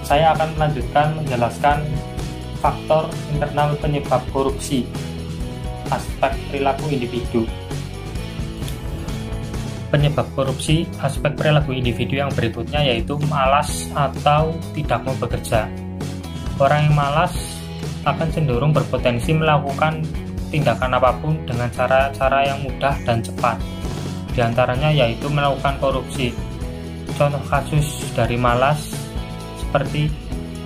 Saya akan melanjutkan menjelaskan faktor internal penyebab korupsi, aspek perilaku individu. Penyebab korupsi, aspek perilaku individu yang berikutnya yaitu malas atau tidak mau bekerja. Orang yang malas akan cenderung berpotensi melakukan tindakan apapun dengan cara-cara yang mudah dan cepat. Di antaranya yaitu melakukan korupsi. Contoh kasus dari malas seperti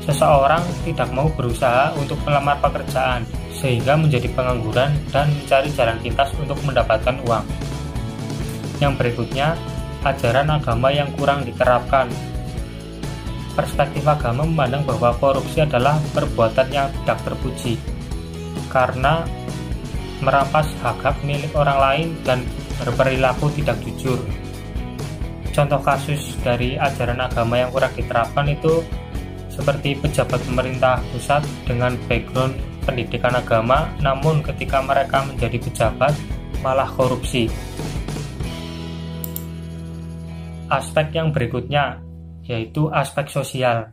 seseorang tidak mau berusaha untuk melamar pekerjaan sehingga menjadi pengangguran dan mencari jalan pintas untuk mendapatkan uang. Yang berikutnya, ajaran agama yang kurang diterapkan. Perspektif agama memandang bahwa korupsi adalah perbuatan yang tidak terpuji karena merampas hak-hak milik orang lain dan berperilaku tidak jujur. Contoh kasus dari ajaran agama yang kurang diterapkan itu seperti pejabat pemerintah pusat dengan background pendidikan agama, namun ketika mereka menjadi pejabat malah korupsi. Aspek yang berikutnya yaitu aspek sosial.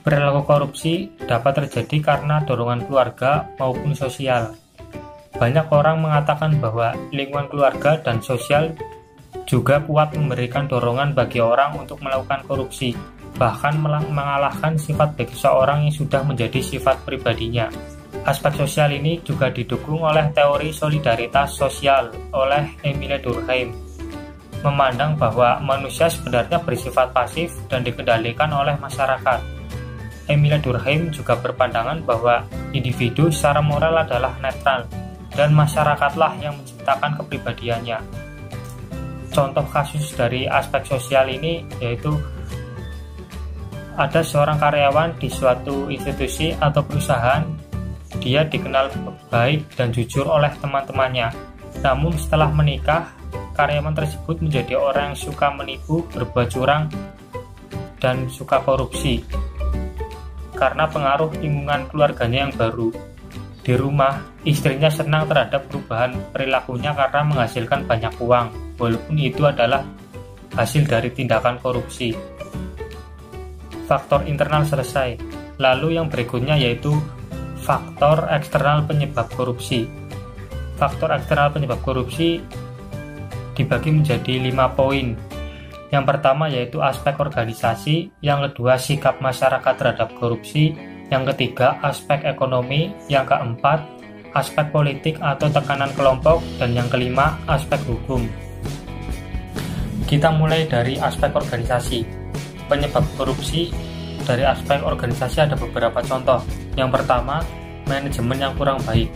Perilaku korupsi dapat terjadi karena dorongan keluarga maupun sosial. Banyak orang mengatakan bahwa lingkungan keluarga dan sosial juga kuat memberikan dorongan bagi orang untuk melakukan korupsi, bahkan mengalahkan sifat bagi seseorang yang sudah menjadi sifat pribadinya. Aspek sosial ini juga didukung oleh teori solidaritas sosial oleh Emile Durkheim, memandang bahwa manusia sebenarnya bersifat pasif dan dikendalikan oleh masyarakat. Emile Durkheim juga berpandangan bahwa individu secara moral adalah netral dan masyarakatlah yang menciptakan kepribadiannya. Contoh kasus dari aspek sosial ini yaitu ada seorang karyawan di suatu institusi atau perusahaan. Dia dikenal baik dan jujur oleh teman-temannya. Namun setelah menikah, karyawan tersebut menjadi orang yang suka menipu, berbuat curang, dan suka korupsi karena pengaruh lingkungan keluarganya yang baru. Di rumah, istrinya senang terhadap perubahan perilakunya karena menghasilkan banyak uang, walaupun itu adalah hasil dari tindakan korupsi. Faktor internal selesai. Lalu yang berikutnya yaitu faktor eksternal penyebab korupsi. Faktor eksternal penyebab korupsi dibagi menjadi 5 poin. Yang pertama yaitu aspek organisasi, yang kedua sikap masyarakat terhadap korupsi, yang ketiga aspek ekonomi, yang keempat aspek politik atau tekanan kelompok, dan yang kelima aspek hukum. Kita mulai dari aspek organisasi. Penyebab korupsi dari aspek organisasi ada beberapa contoh. Yang pertama, manajemen yang kurang baik.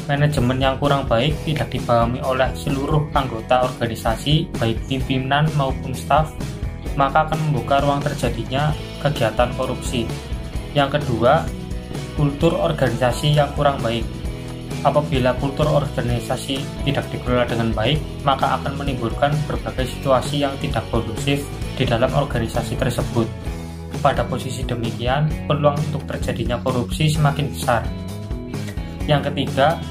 Manajemen yang kurang baik tidak dipahami oleh seluruh anggota organisasi, baik pimpinan maupun staf, maka akan membuka ruang terjadinya kegiatan korupsi. Yang kedua, kultur organisasi yang kurang baik. Apabila kultur organisasi tidak dikelola dengan baik, maka akan menimbulkan berbagai situasi yang tidak kondusif di dalam organisasi tersebut. Pada posisi demikian, peluang untuk terjadinya korupsi semakin besar. Yang ketiga,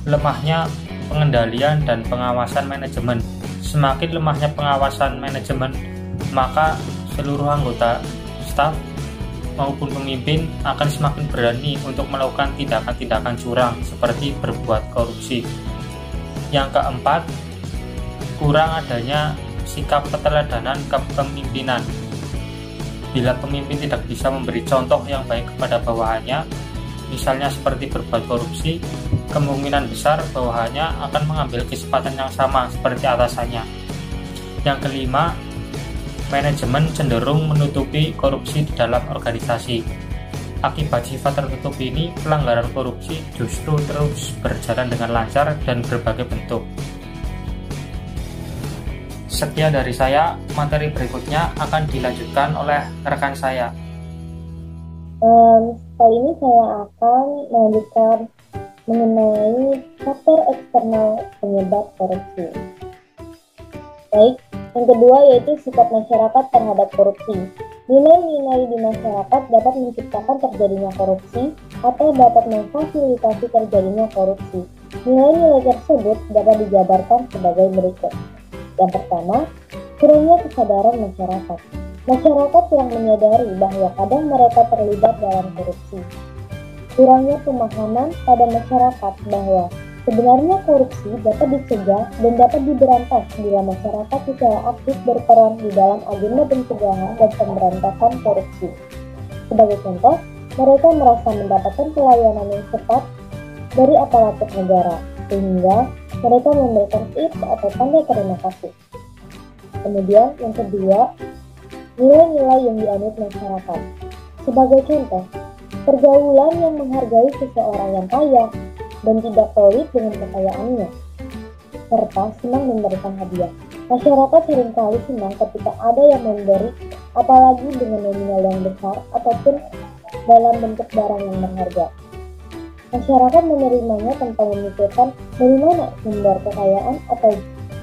lemahnya pengendalian dan pengawasan manajemen. Semakin lemahnya pengawasan manajemen, maka seluruh anggota staf maupun pemimpin akan semakin berani untuk melakukan tindakan-tindakan curang seperti berbuat korupsi. Yang keempat, kurang adanya sikap keteladanan kepemimpinan. Bila pemimpin tidak bisa memberi contoh yang baik kepada bawahannya, misalnya seperti berbuat korupsi, kemungkinan besar bawahannya akan mengambil kesempatan yang sama seperti atasannya. Yang kelima, manajemen cenderung menutupi korupsi di dalam organisasi. Akibat sifat tertutup ini, pelanggaran korupsi justru terus berjalan dengan lancar dan berbagai bentuk. Sekian dari saya, materi berikutnya akan dilanjutkan oleh rekan saya. Kali ini saya akan melanjutkan mengenai faktor eksternal penyebab korupsi. Baik, yang kedua yaitu sikap masyarakat terhadap korupsi. Nilai-nilai di masyarakat dapat menciptakan terjadinya korupsi atau dapat memfasilitasi terjadinya korupsi. Nilai-nilai tersebut dapat dijabarkan sebagai berikut. Yang pertama, kurangnya kesadaran masyarakat. Masyarakat kurang menyadari bahwa kadang mereka terlibat dalam korupsi. Kurangnya pemahaman pada masyarakat bahwa sebenarnya korupsi dapat dicegah dan dapat diberantas bila masyarakat secara aktif berperan di dalam agenda pencegahan dan pemberantasan korupsi. Sebagai contoh, mereka merasa mendapatkan pelayanan yang cepat dari aparatur negara, sehingga mereka memberikan tips atau tanda terima kasih. Kemudian yang kedua, nilai-nilai yang dianut masyarakat. Sebagai contoh, pergaulan yang menghargai seseorang yang kaya dan tidak pelit dengan kekayaannya, serta senang memberikan hadiah. Masyarakat seringkali senang ketika ada yang memberi, apalagi dengan nominal yang besar ataupun dalam bentuk barang yang berharga. Masyarakat menerimanya tanpa memikirkan dari mana sumber kekayaan atau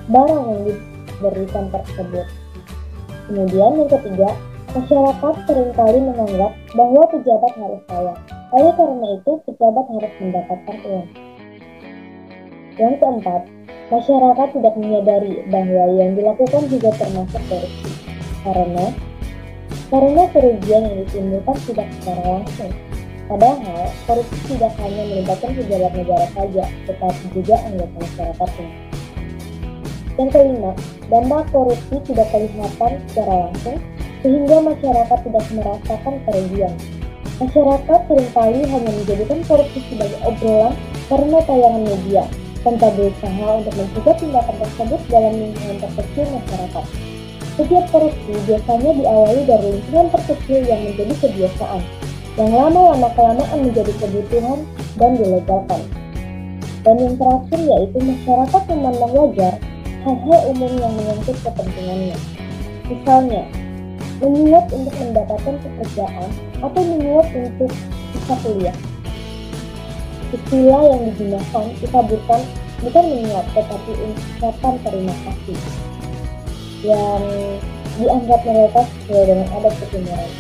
barang yang diberikan tersebut. Kemudian yang ketiga, masyarakat seringkali menganggap bahwa pejabat harus kaya. Oleh karena itu, pejabat harus mendapatkan uang. Yang keempat, masyarakat tidak menyadari bahwa yang dilakukan juga termasuk korupsi. Karena kerugian yang ditimbulkan tidak secara langsung. Padahal, korupsi tidak hanya melibatkan pejabat negara saja, tetapi juga anggota masyarakatnya. Yang kelima, dampak korupsi tidak kelihatan secara langsung, sehingga masyarakat tidak merasakan kerugian. Masyarakat seringkali hanya menjadikan korupsi sebagai obrolan karena tayangan media, tanpa berusaha untuk mencegah tindakan tersebut dalam lingkungan terkecil masyarakat. Setiap korupsi biasanya diawali dari lingkungan terkecil yang menjadi kebiasaan, yang lama-kelamaan menjadi kebutuhan dan dilegalkan. Dan yang terakhir yaitu masyarakat memandang wajar hal-hal umum yang menyangkut kepentingannya. Misalnya, menyuap untuk mendapatkan pekerjaan atau menyuap untuk bisa kuliah. Istilah yang digunakan dikaburkan bukan menyuap tetapi ucapan terima kasih yang dianggap mereka sesuai dengan adat ketimuran.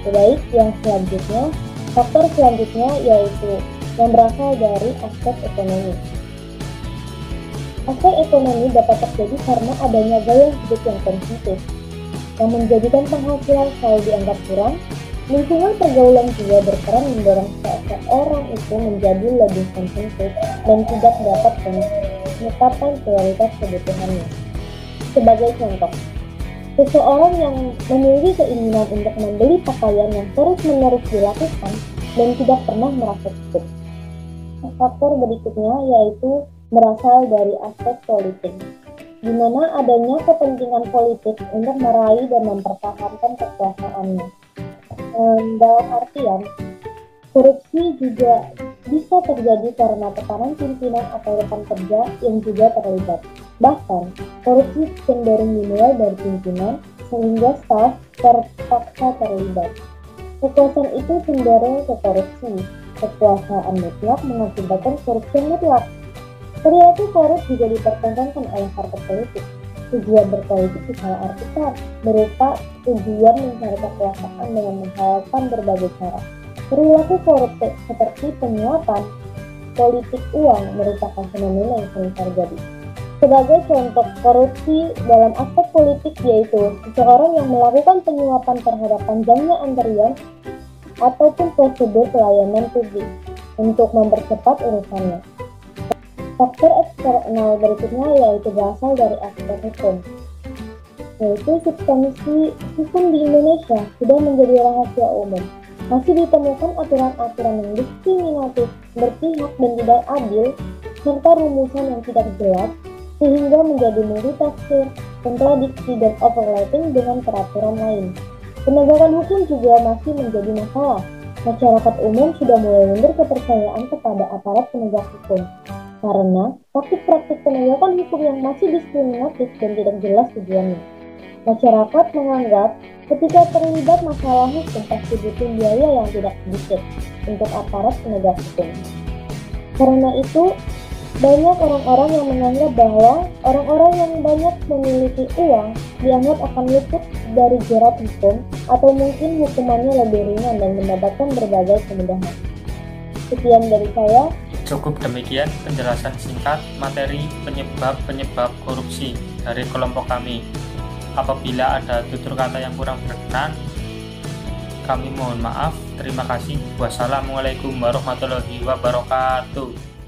Baik, yang selanjutnya, faktor selanjutnya yaitu yang berasal dari aspek ekonomi. Aspek ekonomi dapat terjadi karena adanya gaya hidup yang konsumtif, yang menjadikan penghasilan selalu dianggap kurang. Lingkungan pergaulan juga berperan mendorong seseorang itu menjadi lebih konsumtif dan tidak dapat menetapkan prioritas kebutuhannya. Sebagai contoh, seseorang yang memiliki keinginan untuk membeli pakaian yang terus-menerus dilakukan dan tidak pernah merasa cukup. Faktor berikutnya yaitu berasal dari aspek politik, di mana adanya kepentingan politik untuk meraih dan mempertahankan kekuasaannya. Dalam artian, korupsi juga bisa terjadi karena tekanan pimpinan atau rekan kerja yang juga terlibat. Bahkan, korupsi cenderung dimulai dari pimpinan sehingga staf terpaksa terlibat. Kekuasaan itu cenderung ke korupsi. Kekuasaan mutlak mengakibatkan korupsi mutlak. Perilaku korup juga dipertontonkan oleh partai politik. Tujuan berpolitik disalah artikan berupa tujuan mencari kekuasaan dengan menghalalkan berbagai cara. Perilaku korup seperti penyuapan politik uang merupakan fenomena yang sering terjadi. Sebagai contoh korupsi dalam aspek politik yaitu seseorang yang melakukan penyuapan terhadap panjangnya antrian ataupun prosedur pelayanan publik untuk mempercepat urusannya. Faktor eksternal berikutnya yaitu berasal dari aspek hukum, yaitu substansi hukum di Indonesia sudah menjadi rahasia umum. Masih ditemukan aturan-aturan yang diskriminatif, berpihak dan tidak adil, serta rumusan yang tidak jelas, sehingga menjadi multitafsir, kontradiksi dan overlapping dengan peraturan lain. Penegakan hukum juga masih menjadi masalah. Masyarakat umum sudah mulai mundur kepercayaan kepada aparat penegak hukum, karena praktik-praktik penegakan hukum yang masih diskriminatif dan tidak jelas tujuannya. Masyarakat menganggap ketika terlibat masalah hukum pasti butuh biaya yang tidak sedikit untuk aparat penegak hukum. Karena itu, banyak orang-orang yang menganggap bahwa orang-orang yang banyak memiliki uang dianggap akan luput dari jerat hukum atau mungkin hukumannya lebih ringan dan mendapatkan berbagai kemudahan. Sekian dari saya. Cukup demikian penjelasan singkat materi penyebab-penyebab korupsi dari kelompok kami. Apabila ada tutur kata yang kurang berkenan, kami mohon maaf. Terima kasih. Wassalamualaikum warahmatullahi wabarakatuh.